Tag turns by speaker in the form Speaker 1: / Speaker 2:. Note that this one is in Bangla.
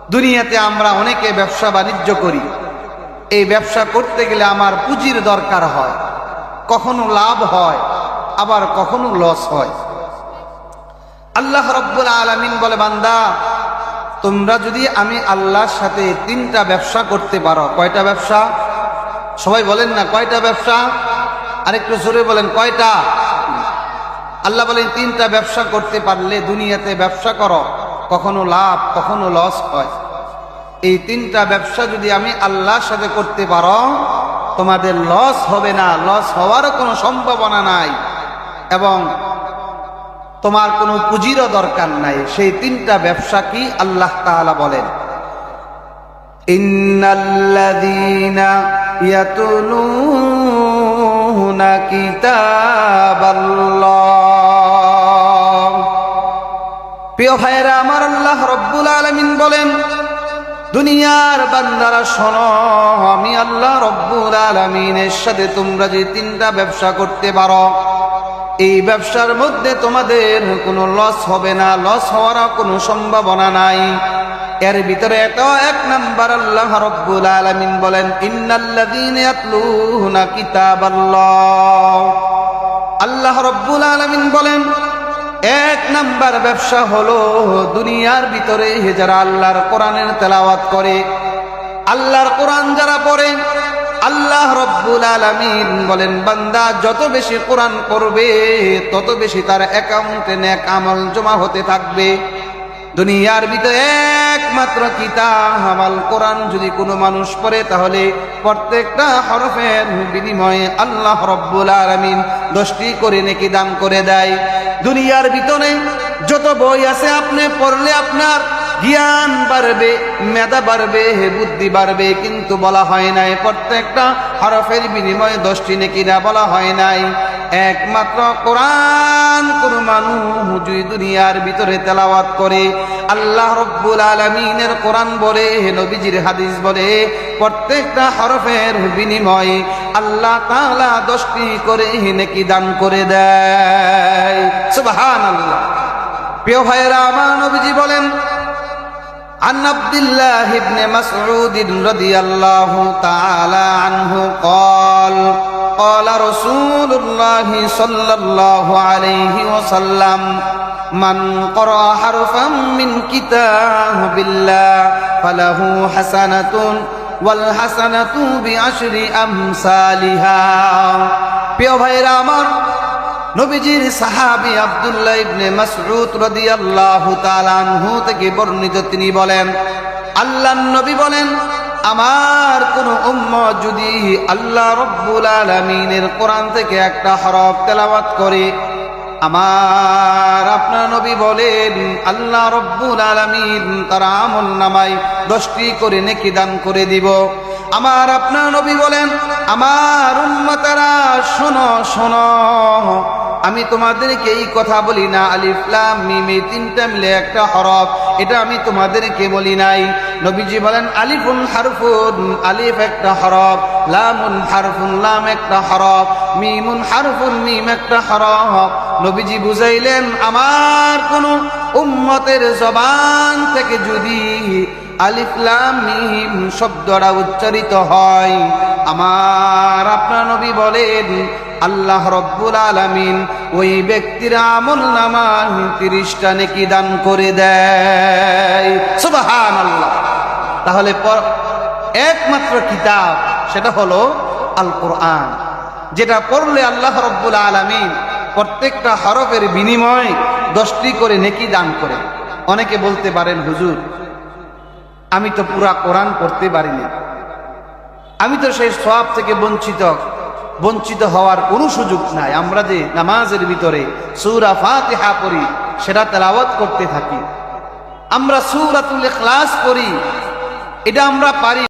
Speaker 1: দুনিয়াতে আমরা অনেকে ব্যবসা বাণিজ্য করি। এই ব্যবসা করতে গেলে আমার পুঁজির দরকার হয়, কখনো লাভ হয় আবার কখনো লস হয়। আল্লাহ রাব্বুল আলামিন বলে, বান্দা তোমরা যদি আমি আল্লাহর সাথে তিনটা ব্যবসা করতে পারো। কয়টা ব্যবসা? সবাই বলেন না কয়টা ব্যবসা? আরেকটু জোরে বলেন কয়টা? আল্লাহ বলেন তিনটা ব্যবসা করতে পারলে দুনিয়াতে ব্যবসা করো, কখনো লাভ কখনো লস হয়। এই তিনটা ব্যবসা যদি আমি আল্লাহর সাথে করতে পারো, তোমাদের লস হবে না, লস হওয়ারও কোনো সম্ভাবনা নাই, এবং তোমার কোনো পুঁজিরও দরকার নাই। সেই তিনটা ব্যবসা কি? আল্লাহ তাআলা বলেন, ইন্নাল্লাযীনা ইয়াতলুনা কিতাবাল্লাহ। প্রিয় ভাইয়েরা আমার, আল্লাহ রাব্বুল আলামিন বলেন, দুনিয়ার বান্দারা শোনো, আমি আল্লাহ রাব্বুল আলামিনের সাথে তোমরা যে তিনটা ব্যবসা করতে পারো, এই ব্যবসার মধ্যে তোমাদের কোনো লস হবে না, লস হওয়ার কোনো সম্ভাবনা নাই। এর ভিতরে এটা এক নাম্বার আল্লাহ রাব্বুল আলামিন বলেন, ইন্নাল্লাযীনা ইয়াতলুনা কিতাবাল্লাহ। আল্লাহ রাব্বুল আলামিন বলেন, এক নাম্বার ব্যবসা হলো দুনিয়ার ভিতরে যারা আল্লাহর কোরআনের তেলাওয়াত করে, আল্লাহর কোরআন যারা পড়ে, আল্লাহ রাব্বুল আলামিন বলেন, বান্দা যত বেশি কোরআন পড়বে তত বেশি তার অ্যাকাউন্টে নেক আমল জমা হতে থাকবে। দুনিয়ার ভিতরে একমাত্র কিতাব আল কোরআন যদি কোনো মানুষ পড়ে, তাহলে প্রত্যেকটা হরফের বিনিময়ে আল্লাহ রাব্বুল আলামিন 10টি করে নেকি দান করে দেয়। দুনিয়ার ভিতরে যত বই আছে আপনি পড়লে আপনার জ্ঞান বাড়বে, মেধা বাড়বে, বুদ্ধি বাড়বে, কিন্তু বলা হয় নাই প্রত্যেকটা হরফের বিনিময়ে 10টি নেকি না, বলা হয় নাই। একমাত্র কোরআন কোন মানুষ যদি দুনিয়ার ভিতরে তেলাওয়াত করে, আল্লাহ রাব্বুল আলামিনের কোরআন বলে, নবীজির হাদিস বলে, প্রত্যেকটা হরফের বিনিময়ে আল্লাহ তাআলা 10টি করে নেকি দান করে দেয়। সুবহানাল্লাহ। প্রিয় ভাইয়েরা আমার, নবীজি বলেন, عن عبد الله بن مسعود رضي الله تعالى عنه قال قال رسول الله صلى الله عليه وسلم من قرأ حرفا من كتاب الله فله حسنة والحسنة بعشر أمثالها। প্রিয় ভাইরা আমার, নবীজির সাহাবী আব্দুল্লাহ ইবনে মাসউদ রাদিয়াল্লাহু তাআলা আনহু থেকে বর্ণিত, তিনি বলেন, আল্লাহর নবী বলেন, আমার কোন উম্মত যদি আল্লাহ রাব্বুল আলামিনের কোরআন থেকে একটা হরফ তেলাওয়াত করে, আমার আপনার নবী বলেন আল্লাহ রাব্বুল আলামিন তার আমল নামায় 10টি করে নেকি দান করে দিব। আমার আপনার নবী বলেন, আমার উম্মতেরা শোনো শোনো, আমি তোমাদেরকে এই কথা বলি না আলিফ লাম মিম এই তিনটা মিলে একটা হরফ, এটা আমি তোমাদেরকে বলি নাই। নবীজি বলেন, আলিফুন হারফুন, আলিফ একটা হরফ, লামুন হারফুন, লাম একটা হরফ, মিমুন হারফুন, মিম একটা হরফ। নবীজি বুঝাইলেন, আমার কোন উম্মতের জবান থেকে যদি আলিফ লাম মিম শব্দটা উচ্চারিত হয়, আমার আপনার নবী বলেন আল্লাহ রাব্বুল আলামিন ওই ব্যক্তির আমল নামায় 30টা নেকি দান করে দেয়। সুবহানাল্লাহ। তাহলে একমাত্র কিতাব সেটা হলো আল কোরআন, যেটা পড়লে আল্লাহ রাব্বুল আলামিন প্রত্যেকটা হরফের বিনিময়ে 10টি করে নেকি দান করে। অনেকে বলতে পারেন, হুজুর আমি তো পুরা কোরআন পড়তে পারিনি, আমি তো সেই সওয়াব থেকে বঞ্চিত হওয়ার কোনো সুযোগ নাই। আমরা যে নামাজের ভিতরে সূরা ফাতিহা পড়ি, সেটা তেলাওয়াত করতে থাকি, আমরা সূরাতুল ইখলাস পড়ি, এটা আমরা পারি।